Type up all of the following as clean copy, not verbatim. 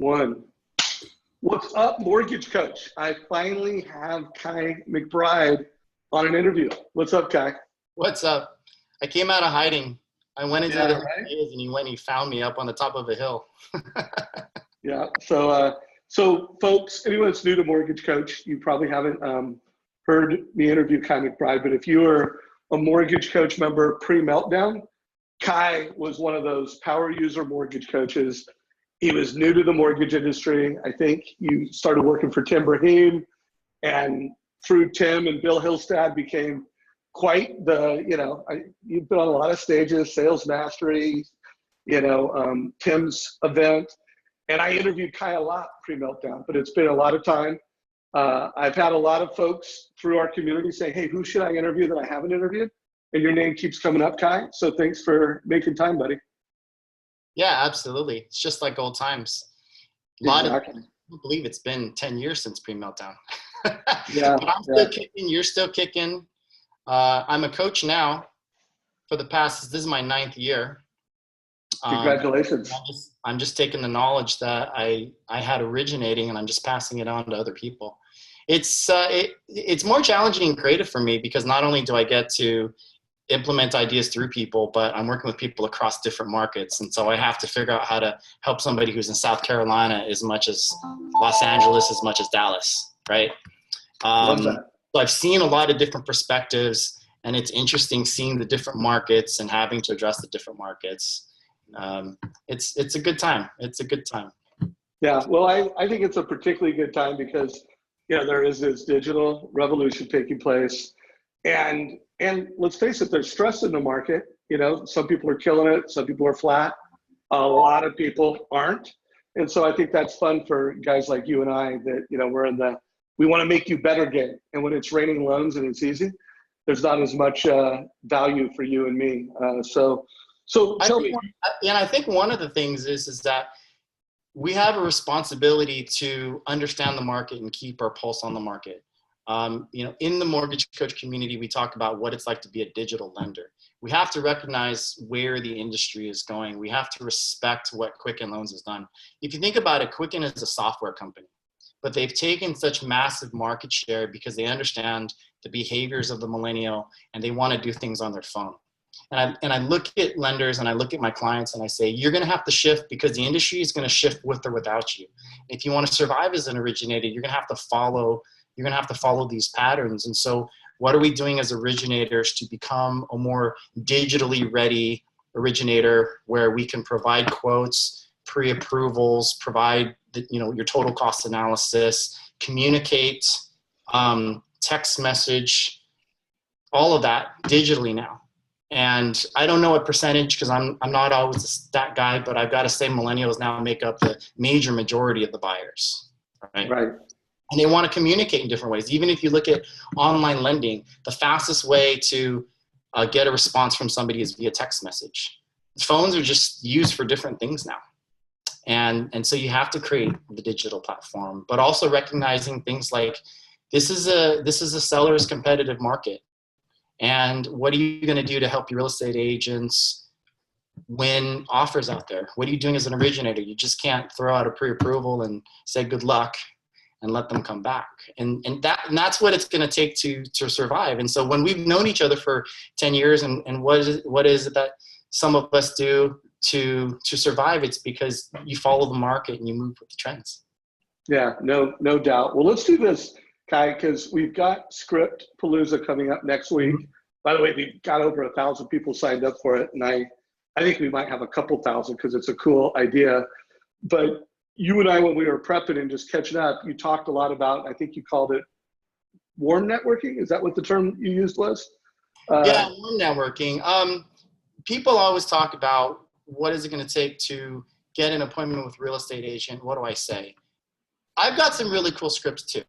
One. What's up, mortgage coach? I finally have Khai McBride on an interview. What's up, Khai? What's up? I came out of hiding. I went into the right? days and he found me up on the top of a hill. Yeah. So folks, anyone that's new to Mortgage Coach, you probably haven't heard me interview Khai McBride, but if you were a Mortgage Coach member pre-meltdown, Khai was one of those power user mortgage coaches. He was new to the mortgage industry. I think you started working for Tim Brahim, and through Tim and Bill Hillstad became quite the, you've been on a lot of stages, Sales Mastery, Tim's event. And I interviewed Khai a lot pre-meltdown, but it's been a lot of time. I've had a lot of folks through our community say, hey, who should I interview that I haven't interviewed? And your name keeps coming up, Khai. So thanks for making time, buddy. Yeah, absolutely. It's just like old times. I can't believe it's been 10 years since pre-meltdown. Yeah. But I'm still kicking. You're still kicking. I'm a coach now this is my 9th year. Congratulations. I'm just taking the knowledge that I had originating and I'm just passing it on to other people. It's more challenging and creative for me because not only do I get to implement ideas through people, but I'm working with people across different markets. And so I have to figure out how to help somebody who's in South Carolina as much as Los Angeles, as much as Dallas, right? So I've seen a lot of different perspectives, and it's interesting seeing the different markets and having to address the different markets. It's a good time. It's a good time. Yeah, well, I think it's a particularly good time because, there is this digital revolution taking place. And let's face it, there's stress in the market. Some people are killing it. Some people are flat. A lot of people aren't. And so I think that's fun for guys like you and I that, we want to make you better game. And when it's raining loans and it's easy, there's not as much value for you and me. So tell me. And I think one of the things is that we have a responsibility to understand the market and keep our pulse on the market. In the mortgage coach community, we talk about what it's like to be a digital lender. We have to recognize where the industry is going. We have to respect what Quicken Loans has done. If you think about it, Quicken is a software company, but they've taken such massive market share because they understand the behaviors of the millennial and they want to do things on their phone. And I look at lenders and I look at my clients and I say, you're going to have to shift because the industry is going to shift with or without you. If you want to survive as an originator, you're going to have to follow these patterns. And so what are we doing as originators to become a more digitally ready originator where we can provide quotes, pre-approvals, provide your total cost analysis, communicate, text message, all of that digitally now. And I don't know what percentage because I'm not always a stat guy, but I've got to say millennials now make up the major majority of the buyers. Right. And they want to communicate in different ways. Even if you look at online lending, the fastest way to get a response from somebody is via text message. Phones are just used for different things now. And so you have to create the digital platform, but also recognizing things like this is a seller's competitive market. And what are you going to do to help your real estate agents win offers out there? What are you doing as an originator? You just can't throw out a pre-approval and say good luck and let them come back. And that's what it's going to take to survive. And so when we've known each other for 10 years and what is it that some of us do to survive, it's because you follow the market and you move with the trends. Yeah, no doubt. Well, let's do this, Khai, because we've got Script Palooza coming up next week. By the way, we've got over 1,000 people signed up for it. And I think we might have a couple thousand because it's a cool idea. But you and I, when we were prepping and just catching up, you talked a lot about, I think you called it warm networking. Is that what the term you used was? Yeah, warm networking. People always talk about what is it going to take to get an appointment with a real estate agent. What do I say? I've got some really cool scripts too.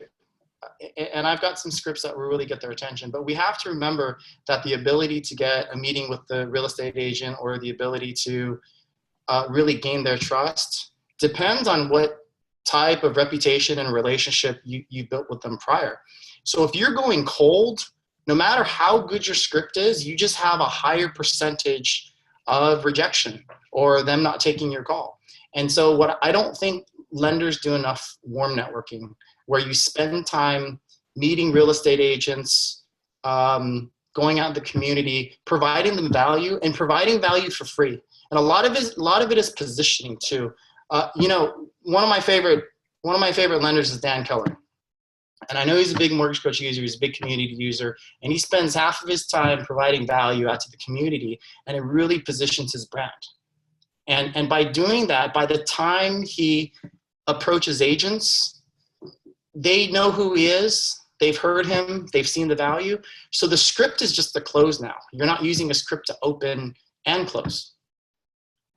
And I've got some scripts that will really get their attention, but we have to remember that the ability to get a meeting with the real estate agent or the ability to really gain their trust depends on what type of reputation and relationship you built with them prior. So if you're going cold, no matter how good your script is, you just have a higher percentage of rejection or them not taking your call. And so what I don't think lenders do enough warm networking where you spend time meeting real estate agents, going out in the community, providing them value and providing value for free. And a lot of it is positioning too. You know, one of my favorite lenders is Dan Keller. And I know he's a big mortgage coach user, he's a big community user, and he spends half of his time providing value out to the community, and it really positions his brand. And by doing that, by the time he approaches agents, they know who he is, they've heard him, they've seen the value. So the script is just the close now. You're not using a script to open and close.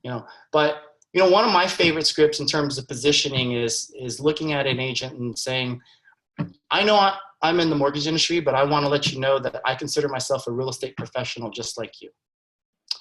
You know, but you know, one of my favorite scripts in terms of positioning is looking at an agent and saying, I know I'm in the mortgage industry, but I want to let you know that I consider myself a real estate professional just like you.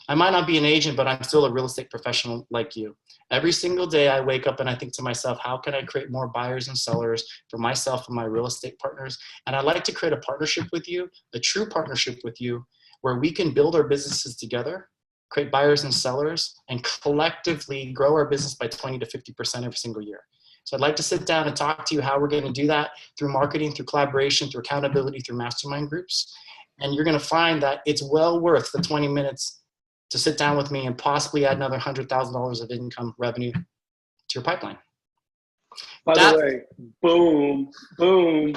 I might not be an agent, but I'm still a real estate professional like you. Every single day I wake up and I think to myself, how can I create more buyers and sellers for myself and my real estate partners? And I'd like to create a partnership with you, a true partnership with you, where we can build our businesses together, create buyers and sellers, and collectively grow our business by 20 to 50% every single year. So I'd like to sit down and talk to you how we're going to do that through marketing, through collaboration, through accountability, through mastermind groups. And you're going to find that it's well worth the 20 minutes to sit down with me and possibly add another $100,000 of income revenue to your pipeline. By the way, boom, boom.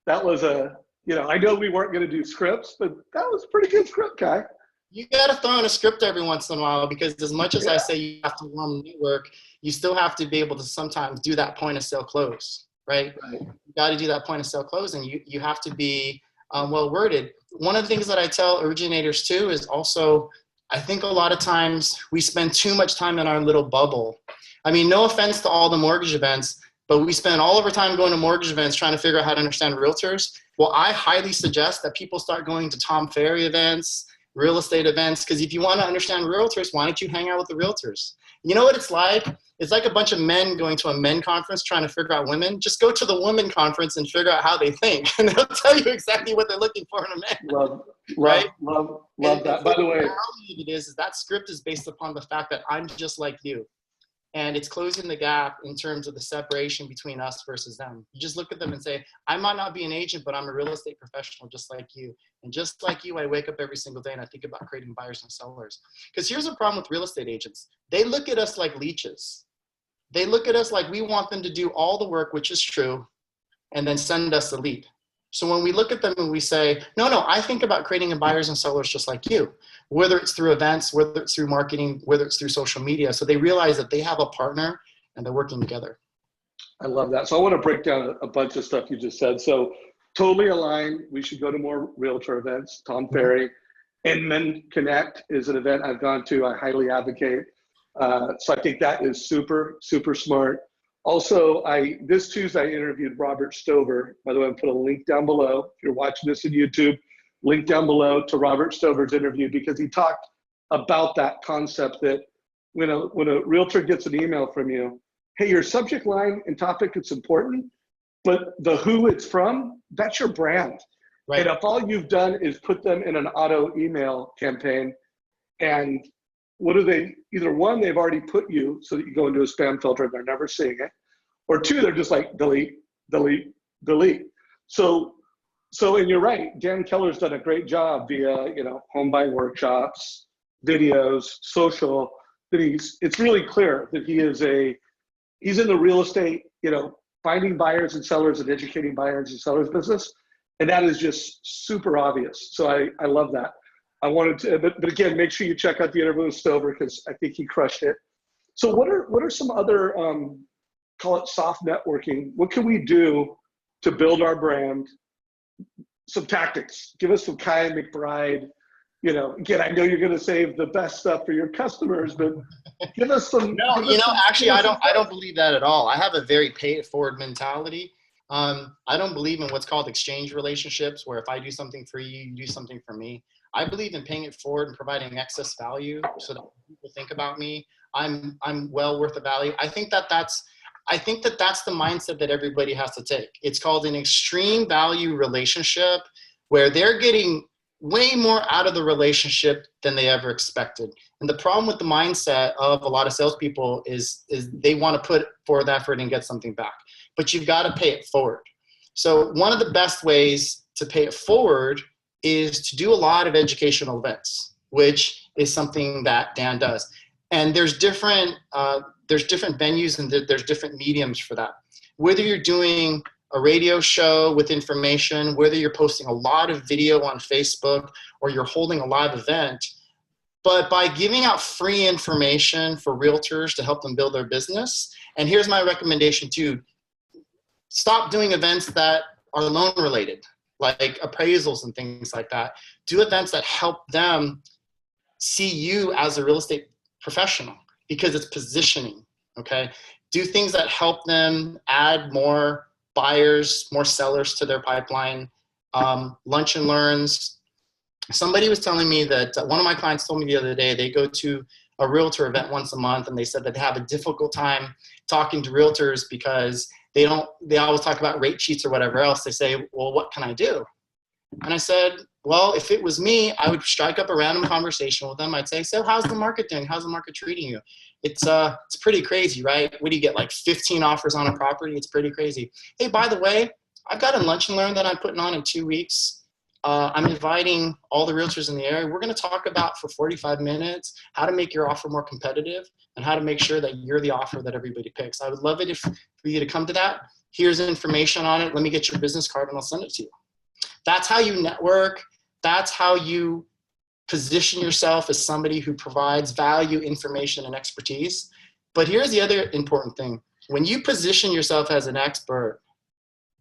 That was I know we weren't going to do scripts, but that was a pretty good script, Khai. You got to throw in a script every once in a while, because as much as I say you have to warm the network, you still have to be able to sometimes do that point of sale close, right? You got to do that point of sale close, and you have to be well worded. One of the things that I tell originators too is also, I think a lot of times we spend too much time in our little bubble. I mean, no offense to all the mortgage events, but we spend all of our time going to mortgage events trying to figure out how to understand realtors. Well, I highly suggest that people start going to Tom Ferry events, real estate events, because if you want to understand realtors, why don't you hang out with the realtors? You know what it's like? It's like a bunch of men going to a men conference trying to figure out women. Just go to the women conference and figure out how they think, and they'll tell you exactly what they're looking for in a man. Love that. By the way, the reality of it is that script is based upon the fact that I'm just like you. And it's closing the gap in terms of the separation between us versus them. You just look at them and say, I might not be an agent, but I'm a real estate professional just like you. And just like you, I wake up every single day and I think about creating buyers and sellers. Because here's a problem with real estate agents. They look at us like leeches. They look at us like we want them to do all the work, which is true, and then send us the lead. So when we look at them and we say, no, I think about creating a buyers and sellers just like you, whether it's through events, whether it's through marketing, whether it's through social media. So they realize that they have a partner and they're working together. I love that. So I want to break down a bunch of stuff you just said. So totally aligned. We should go to more realtor events. Tom Ferry and Men Connect is an event I've gone to. I highly advocate. So I think that is super, super smart. Also, this Tuesday I interviewed Robert Stover. By the way, I'm put a link down below. If you're watching this on YouTube, link down below to Robert Stover's interview, because he talked about that concept that when a realtor gets an email from you, hey, your subject line and topic, it's important, but the who it's from, that's your brand. Right. And if all you've done is put them in an auto email campaign, and what do they, either one, they've already put you so that you go into a spam filter and they're never seeing it, or two, they're just like delete, delete, delete. So, and you're right, Dan Keller's done a great job via, home buying workshops, videos, social, that it's really clear that he's in the real estate, finding buyers and sellers and educating buyers and sellers business. And that is just super obvious. So I love that. I wanted to, but again, make sure you check out the interview with Stover, because I think he crushed it. So what are some other, call it soft networking? What can we do to build our brand? Some tactics. Give us some Khai McBride. Again, I know you're going to save the best stuff for your customers, but give us some. No, actually, I don't believe that at all. I have a very pay it forward mentality. I don't believe in what's called exchange relationships, where if I do something for you, you do something for me. I believe in paying it forward and providing excess value so that people think about me. I'm well worth the value. I think that that's the mindset that everybody has to take. It's called an extreme value relationship, where they're getting way more out of the relationship than they ever expected. And the problem with the mindset of a lot of salespeople is they want to put forth effort and get something back, but you've got to pay it forward. So one of the best ways to pay it forward is to do a lot of educational events, which is something that Dan does. And there's different venues and there's different mediums for that. Whether you're doing a radio show with information, whether you're posting a lot of video on Facebook or you're holding a live event, but by giving out free information for realtors to help them build their business. And here's my recommendation too: stop doing events that are loan related, like appraisals and things like that. Do events that help them see you as a real estate professional, because it's positioning, okay? Do things that help them add more buyers, more sellers to their pipeline. Lunch and learns. Somebody was telling me that one of my clients told me the other day, they go to a realtor event once a month, and they said that they have a difficult time talking to realtors because they always talk about rate sheets or whatever else. They say, well, what can I do? And I said, well, if it was me, I would strike up a random conversation with them. I'd say, so how's the market doing? How's the market treating you? It's pretty crazy, right? What do you get, like 15 offers on a property? It's pretty crazy. Hey, by the way, I've got a lunch and learn that I'm putting on in 2 weeks. I'm inviting all the realtors in the area. We're going to talk about for 45 minutes how to make your offer more competitive and how to make sure that you're the offer that everybody picks. I would love it for you to come to that. Here's information on it. Let me get your business card and I'll send it to you. That's how you network. That's how you position yourself as somebody who provides value, information, and expertise. But here's the other important thing. When you position yourself as an expert,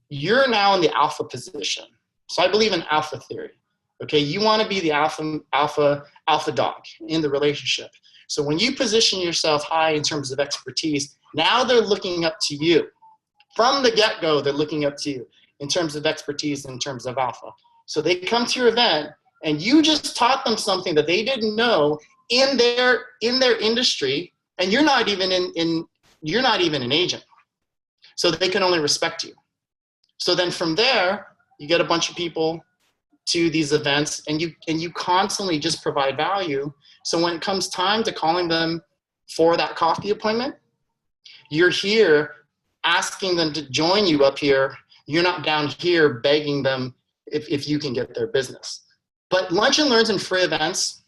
you're now in the alpha position. So I believe in alpha theory. Okay, you want to be the alpha dog in the relationship. So when you position yourself high in terms of expertise, now they're looking up to you. From the get-go, they're looking up to you in terms of expertise, in terms of alpha. So they come to your event and you just taught them something that they didn't know in their industry, and you're not even an agent. So they can only respect you. So then from there, you get a bunch of people to these events, and you constantly just provide value. So when it comes time to calling them for that coffee appointment, you're here asking them to join you up here. You're not down here begging them if you can get their business. But lunch and learns and free events,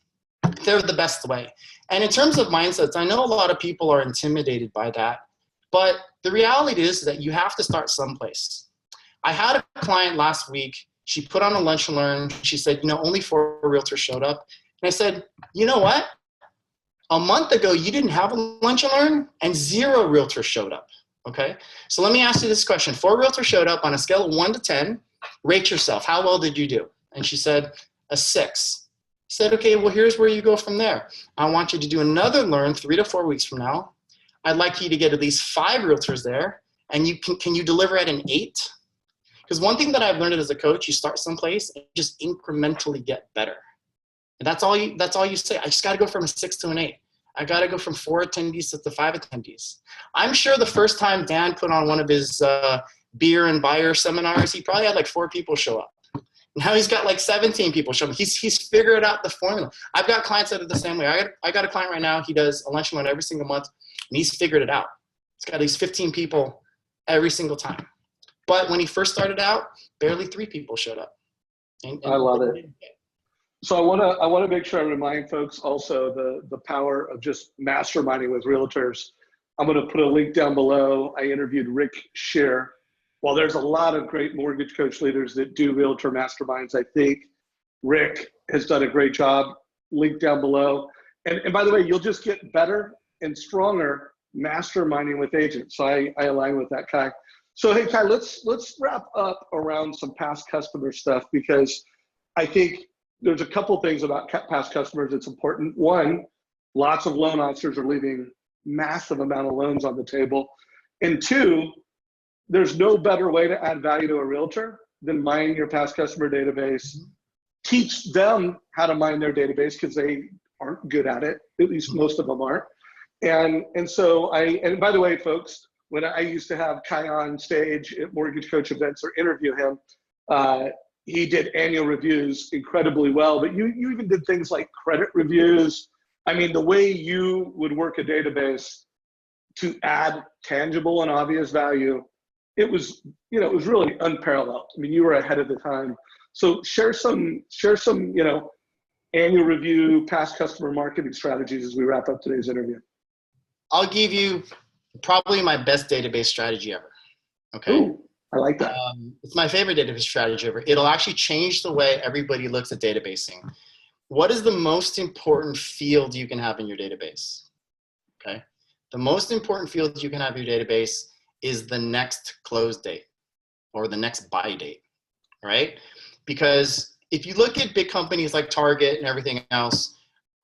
they're the best way. And in terms of mindsets, I know a lot of people are intimidated by that, but the reality is that you have to start someplace. I had a client last week. She put on a lunch and learn. She said, only 4 realtors showed up. And I said, you know what? A month ago, you didn't have a lunch and learn, and 0 realtors showed up. Okay, so let me ask you this question. 4 realtors showed up. On a scale of 1 to 10, rate yourself. How well did you do? And she said, a 6. I said, okay, well, here's where you go from there. I want you to do another learn 3 to 4 weeks from now. I'd like you to get at least 5 realtors there. And can you deliver at an 8? Because one thing that I've learned as a coach, you start someplace and just incrementally get better. And that's all you say. I just got to go from a 6 to an 8. I got to go from 4 attendees to 5 attendees. I'm sure the first time Dan put on one of his beer and buyer seminars, he probably had like 4 people show up. Now he's got like 17 people show up. He's figured out the formula. I've got clients that are the same way. I got a client right now. He does a lunch and learn every single month, and he's figured it out. He's got at least 15 people every single time. But when he first started out, barely 3 people showed up. And I love it. So I want to make sure I remind folks also the power of just masterminding with realtors. I'm going to put a link down below. I interviewed Rick Scheer. While there's a lot of great mortgage coach leaders that do realtor masterminds, I think Rick has done a great job. Link down below. And by the way, you'll just get better and stronger masterminding with agents. So I align with that, Khai. So hey, Khai, let's wrap up around some past customer stuff, because I think there's a couple things about past customers that's important. One, lots of loan officers are leaving massive amount of loans on the table. And 2, there's no better way to add value to a realtor than mine your past customer database. Teach them how to mine their database, because they aren't good at it. At least most of them aren't. And by the way, folks, when I used to have Khai on stage at mortgage coach events or interview him, he did annual reviews incredibly well, but you even did things like credit reviews. I mean, the way you would work a database to add tangible and obvious value, it was really unparalleled. I mean, you were ahead of the time. So share some, annual review, past customer marketing strategies as we wrap up today's interview. I'll give you probably my best database strategy ever. Okay. Ooh, I like that. It's my favorite database strategy ever. It'll actually change the way everybody looks at databasing. What is the most important field you can have in your database? Okay. The most important field you can have in your database is the next close date or the next buy date, right? Because if you look at big companies like Target and everything else,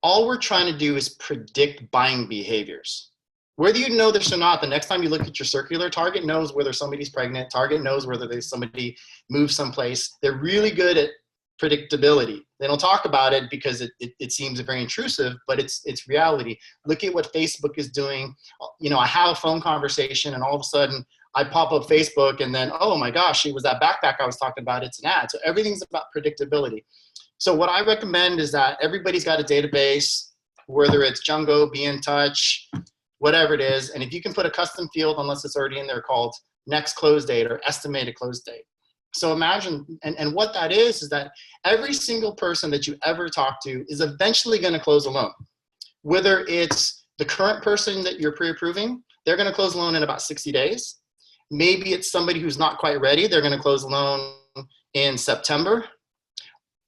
all we're trying to do is predict buying behaviors. Whether you know this or not, the next time you look at your circular, Target knows whether somebody's pregnant. Target knows whether somebody moved someplace. They're really good at predictability. They don't talk about it because it seems very intrusive, but it's reality. Look at what Facebook is doing. I have a phone conversation and all of a sudden I pop up Facebook and then, oh my gosh, it was that backpack I was talking about. It's an ad. So everything's about predictability. So what I recommend is that everybody's got a database, whether it's Jungo, Be in Touch, whatever it is. And if you can put a custom field, unless it's already in there, called next close date or estimated close date. So imagine, and what that is that every single person that you ever talk to is eventually going to close a loan. Whether it's the current person that you're pre-approving, they're going to close a loan in about 60 days. Maybe it's somebody who's not quite ready. They're going to close a loan in September.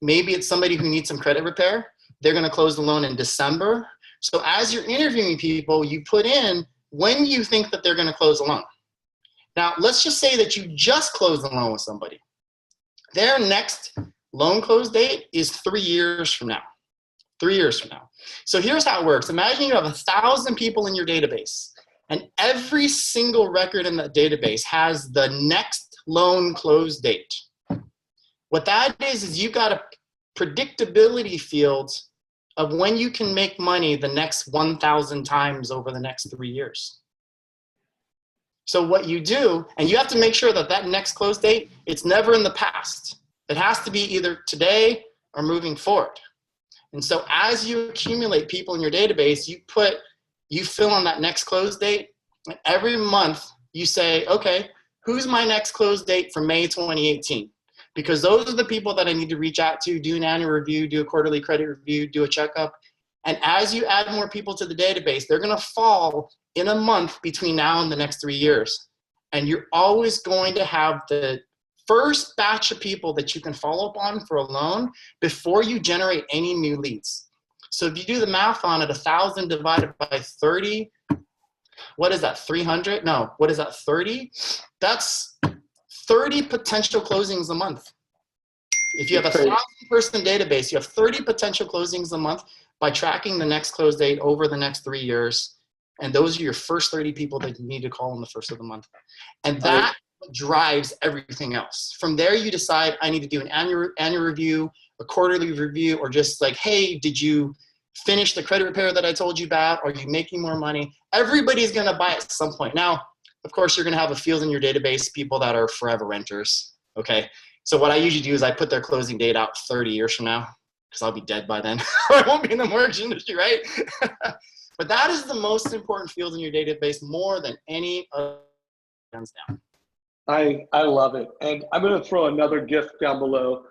Maybe it's somebody who needs some credit repair. They're going to close the loan in December. So as you're interviewing people, you put in when you think that they're going to close a loan. Now, let's just say that you just closed the loan with somebody. Their next loan close date is 3 years from now. 3 years from now. So here's how it works. Imagine you have 1,000 people in your database, and every single record in that database has the next loan close date. What that is you've got a predictability field of when you can make money the next 1,000 times over the next 3 years. So what you do, and you have to make sure that that next close date, it's never in the past. It has to be either today or moving forward. And so as you accumulate people in your database, you fill in that next close date. And every month you say, okay, who's my next close date for May 2018? Because those are the people that I need to reach out to, do an annual review, do a quarterly credit review, do a checkup. And as you add more people to the database, they're going to fall in a month between now and the next 3 years. And you're always going to have the first batch of people that you can follow up on for a loan before you generate any new leads. So if you do the math on it, 1,000 divided by 30, what is that, 300? No, what is that, 30? That's 30 potential closings a month. If you have a 1,000-person database, you have 30 potential closings a month by tracking the next close date over the next 3 years. And those are your first 30 people that you need to call in the first of the month. And that drives everything else. From there, you decide, I need to do an annual review, a quarterly review, or just like, hey, did you finish the credit repair that I told you about? Are you making more money? Everybody's going to buy at some point. Now, of course, you're going to have a field in your database, people that are forever renters. Okay. So what I usually do is I put their closing date out 30 years from now, because I'll be dead by then, or I won't be in the mortgage industry, right? But that is the most important field in your database, more than any other, hands down. I love it. And I'm going to throw another gift down below.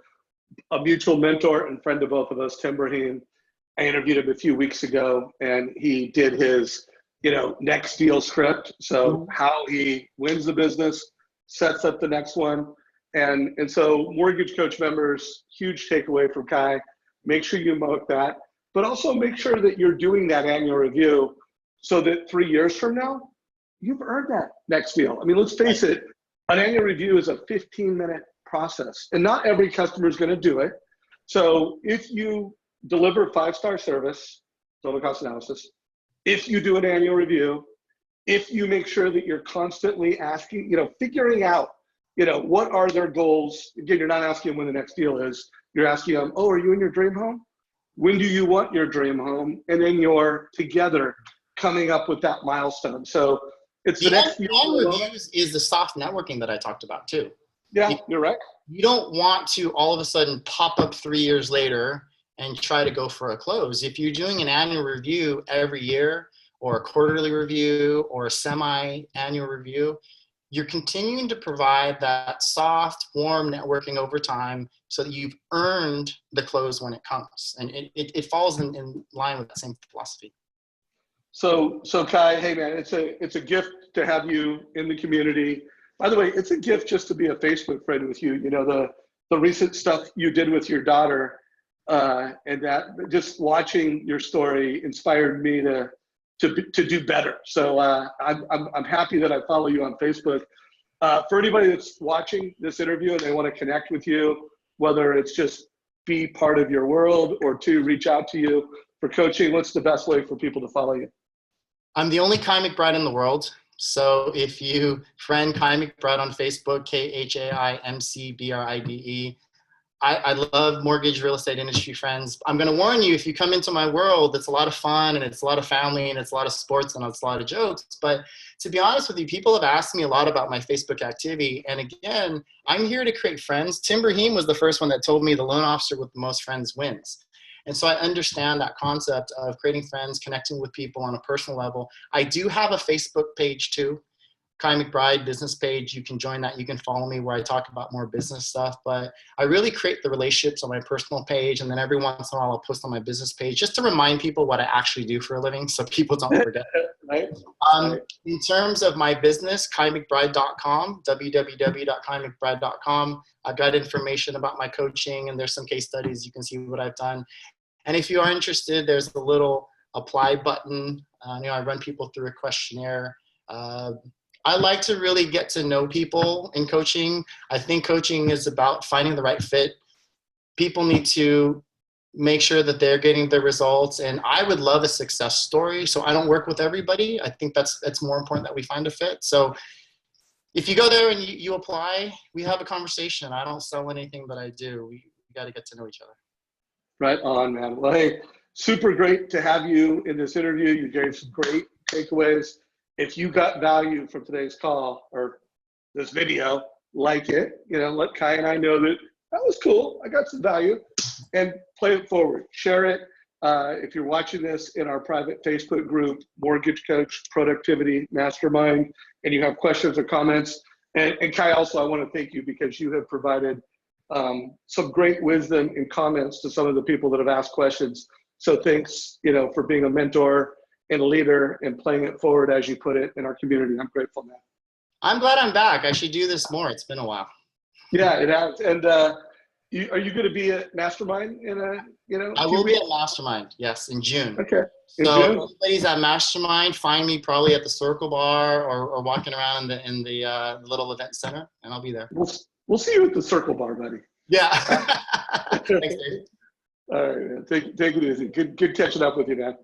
A mutual mentor and friend of both of us, Tim Brahim, I interviewed him a few weeks ago, and he did his, next deal script. So how he wins the business, sets up the next one. And so Mortgage Coach members, huge takeaway from Khai. Make sure you mark that, but also make sure that you're doing that annual review so that 3 years from now, you've earned that next deal. I mean, let's face it, an annual review is a 15-minute process, and not every customer is going to do it. So if you deliver 5-star service, total cost analysis, if you do an annual review, if you make sure that you're constantly asking, figuring out, what are their goals? Again, you're not asking them when the next deal is. You're asking them, oh, are you in your dream home? When do you want your dream home? And then you're together coming up with that milestone. So it's the next annual reviews is the soft networking that I talked about too. Yeah, you're right. You don't want to all of a sudden pop up 3 years later and try to go for a close. If you're doing an annual review every year, or a quarterly review, or a semi-annual review, you're continuing to provide that soft, warm networking over time so that you've earned the close when it comes. And it falls in line with that same philosophy. So Khai, hey man, it's a gift to have you in the community. By the way, it's a gift just to be a Facebook friend with you. You know, the recent stuff you did with your daughter, and that just watching your story inspired me to do better. So I'm happy that I follow you on Facebook. For anybody that's watching this interview and they want to connect with you, whether it's just be part of your world or to reach out to you for coaching, what's the best way for people to follow you? I'm the only Khai McBride in the world. So if you friend Khai McBride on Facebook, KhaimcBride, I love mortgage real estate industry friends. I'm going to warn you, if you come into my world, it's a lot of fun and it's a lot of family and it's a lot of sports and it's a lot of jokes. But to be honest with you, people have asked me a lot about my Facebook activity. And again, I'm here to create friends. Tim Brahim was the first one that told me the loan officer with the most friends wins. And so I understand that concept of creating friends, connecting with people on a personal level. I do have a Facebook page too, Khai McBride business page. You can join that. You can follow me where I talk about more business stuff. But I really create the relationships on my personal page. And then every once in a while I'll post on my business page just to remind people what I actually do for a living so people don't forget. Right. In terms of my business, KhaiMcBride.com, www.KhaiMcBride.com. I've got information about my coaching and there's some case studies. You can see what I've done. And if you are interested, there's a little apply button. I run people through a questionnaire. I like to really get to know people in coaching. I think coaching is about finding the right fit. People need to make sure that they're getting the results. And I would love a success story. So I don't work with everybody. I think that's more important that we find a fit. So if you go there and you apply, we have a conversation. I don't sell anything that I do. We got to get to know each other. Right on, man. Well, hey, super great to have you in this interview. You gave some great takeaways. If you got value from today's call or this video, like it, let Khai and I know that was cool. I got some value, and play it forward. Share it. If you're watching this in our private Facebook group, Mortgage Coach Productivity Mastermind, and you have questions or comments, and Khai, also, I want to thank you because you have provided some great wisdom and comments to some of the people that have asked questions. So thanks, for being a mentor and a leader and playing it forward, as you put it, in our community. I'm grateful, man. I'm glad I'm back. I should do this more. It's been a while. Yeah, it has. And are you going to be at Mastermind in I will be at Mastermind, yes, in June. Okay. So if anybody's at Mastermind, find me probably at the Circle Bar or walking around in the little event center, and I'll be there. We'll see you at the Circle Bar, buddy. Yeah. Thanks, David. All right, man. Take it easy. Good catching up with you, man.